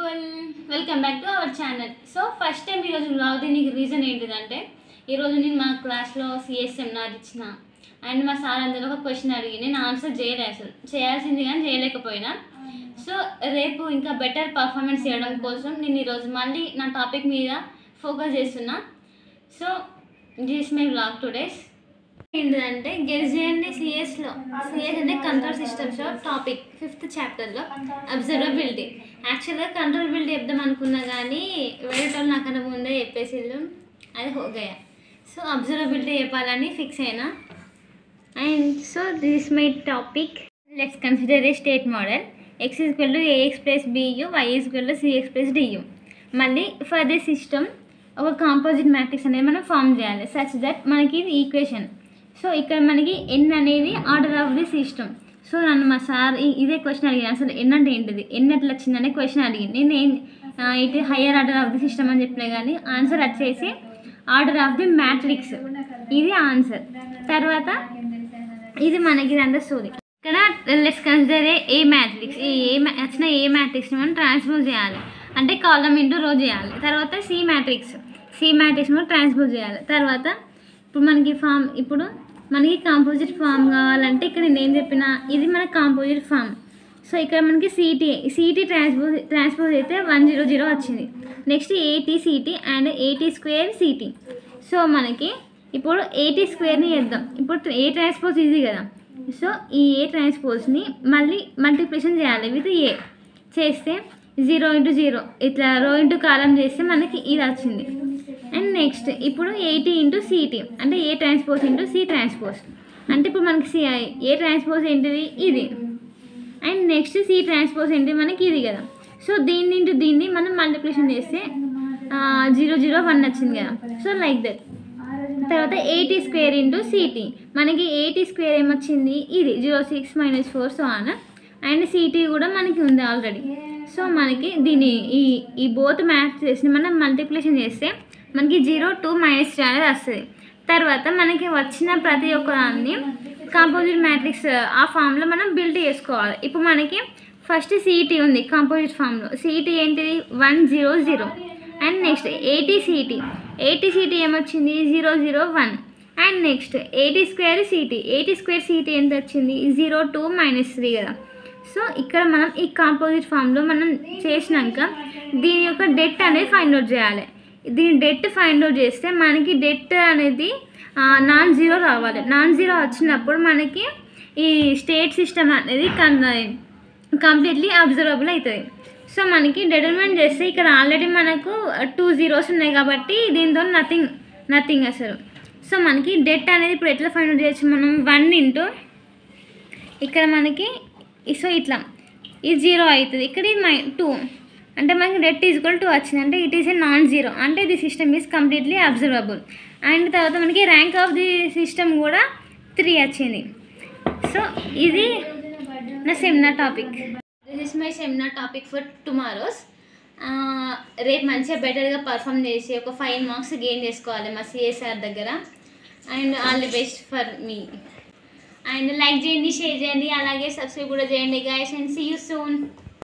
People welcome back to our channel. So first time ఈరోజు vlog దీనికి reason ఏంటిదంటే ఈరోజు నేను మా క్లాస్లో సిఎస్ సెమినార్ ఇచ్చిన అండ్ మా సార్ అందులో ఒక క్వశ్చన్ అడిగి నేను ఆన్సర్ చేయలేదు, అసలు చేయాల్సింది కానీ చేయలేకపోయినా. సో రేపు ఇంకా బెటర్ పర్ఫార్మెన్స్ చేయడం కోసం నేను ఈరోజు మళ్ళీ నా టాపిక్ మీద ఫోకస్ చేస్తున్నా. So this my vlog today's ఏంటిదంటే గెస్ చేయండి. సిఎస్ అంటే కంట్రోల్ సిస్టమ్స్లో టాపిక్ 5th చాప్టర్లో అబ్జర్వబిలిటీ. యాక్చువల్గా కంట్రోలబిలిటీ చెప్దాం అనుకున్నా కానీ వేరే నాకన్నా ముందే చెప్పేసిళ్ళు, అది హోగయా. సో అబ్జర్వబిలిటీ చెప్పాలని ఫిక్స్ అయినా. And so this my topic. Let's consider A state model. x = ax + bu, y = cx + du. మళ్ళీ ఫర్ దిస్ సిస్టమ్ ఒక కాంపోజిట్ మ్యాట్రిక్స్ అనేది మనం ఫామ్ చేయాలి సచ్ దట్ మనకి ఇది ఈక్వేషన్. సో ఇక్కడ మనకి ఎన్ అనేది order of the system. So నన్ను మా సార్ ఇదే క్వశ్చన్ అడిగాను, అసలు ఎన్ అంటే ఏంటిది, ఎన్ ఎట్లా వచ్చిందనే క్వశ్చన్ అడిగింది. నేను it higher order of the system అని చెప్పినా కానీ ఆన్సర్ వచ్చేసి ఆర్డర్ ఆఫ్ ది మ్యాట్రిక్స్, ఇది ఆన్సర్. తర్వాత ఇది మనకి ఇదంతా స్టోరీ. ఇక్కడ లెట్స్ కన్సిడర్ ఏ మ్యాట్రిక్స్. వచ్చిన ఏ మ్యాట్రిక్స్ని మనం ట్రాన్స్పోజ్ చేయాలి, అంటే కాలమ్ ఇంటూ రో చేయాలి. తర్వాత సి మ్యాట్రిక్స్ మనం ట్రాన్స్పోజ్ చేయాలి. తర్వాత ఇప్పుడు మనకి కాంపోజిట్ ఫామ్ కావాలంటే ఇక్కడ నేను ఏం చెప్పినా ఇది మన కాంపోజిట్ ఫామ్. సో ఇక్కడ మనకి సిటీ ట్రాన్స్పోజ్ అయితే 100 వచ్చింది. Next AT and AT² CT. So మనకి ఇప్పుడు AT² చేద్దాం. ఇప్పుడు ఏ ట్రాన్స్పోజ్ ఈజీ కదా. సో ఈ ఏ ట్రాన్స్పోజ్ని మళ్ళీ మల్టిప్లికేషన్ చేయాలి విత్ ఏ చేస్తే 0 × 0 ఇట్లా రో ఇంటూ కాలం చేస్తే మనకి ఇది వచ్చింది. అండ్ నెక్స్ట్ ఇప్పుడు AT × CT అంటే A transpose into C transpose. అంటే ఇప్పుడు మనకి ఏ ట్రాన్స్పోజ్ ఏంటిది ఇది, అండ్ నెక్స్ట్ సి ట్రాన్స్పోజ్ ఏంటిది మనకి ఇది కదా. సో దీన్ని ఇంటూ దీన్ని మనం మల్టిప్లికేషన్ చేస్తే 0 0 1 వచ్చింది కదా. So like that. తర్వాత AT² × CT మనకి AT² ఏమొచ్చింది ఇది 0 6 - 4 సో ఆన్. అండ్ CT కూడా మనకి ఉంది ఆల్రెడీ. సో మనకి దీన్ని ఈ బోత్ మ్యాట్రిక్స్ని మనం మల్టిప్లికేషన్ చేస్తే మనకి 0 2 - 2 అనేది వస్తుంది. తర్వాత మనకి వచ్చిన ప్రతి ఒక్క దాన్ని కాంపోజిట్ మ్యాట్రిక్స్ ఆ ఫామ్లో మనం బిల్డ్ చేసుకోవాలి. ఇప్పుడు మనకి ఫస్ట్ CT ఉంది కాంపోజిట్ ఫామ్లో. CT ఏంటిది 1 0 0. అండ్ నెక్స్ట్ AT CT ఏమొచ్చింది 0 0 1. అండ్ నెక్స్ట్ AT² CT ఎంత వచ్చింది 0 2 - 3 కదా. సో ఇక్కడ మనం ఈ కాంపోజిట్ ఫామ్లో మనం చేసినాక దీని యొక్క డెట్ అనేది ఫైండ్ అవుట్ చేయాలి. దీని డెట్ ఫైండ్ అవుట్ చేస్తే మనకి డెట్ అనేది నాన్ జీరో రావాలి. నాన్ జీరో వచ్చినప్పుడు మనకి ఈ స్టేట్ సిస్టమ్ అనేది కంప్లీట్లీ అబ్జర్వబుల్ అవుతుంది. సో మనకి డిటర్మిన్ చేస్తే ఇక్కడ ఆల్రెడీ మనకు 2 zeros ఉన్నాయి కాబట్టి దీంతో నథింగ్ అసలు. సో మనకి డెట్ అనేది ఇప్పుడు ఎట్లా ఫైండ్ అవుట్ చేయొచ్చు మనం 1 ఇంటూ ఇక్కడ మనకి సో ఇట్లా ఇది 0 అవుతుంది. ఇక్కడ ఇది 2 అంటే మనకి డెట్ = 2 వచ్చింది. అంటే it is a non zero, అంటే the system is completely observable. And తర్వాత మనకి ర్యాంక్ ఆఫ్ ది సిస్టమ్ కూడా 3 వచ్చింది. సో ఇది నా seminar topic. This is my seminar topic for tomorrow's. రేపు మంచిగా బెటర్గా పర్ఫామ్ చేసి ఒక 5 marks గెయిన్ చేసుకోవాలి మా CSR దగ్గర. And all the best for me. And like చేయండి, షేర్ చేయండి, అలాగే సబ్స్క్రైబ్ కూడా చేయండి guys. And see you soon.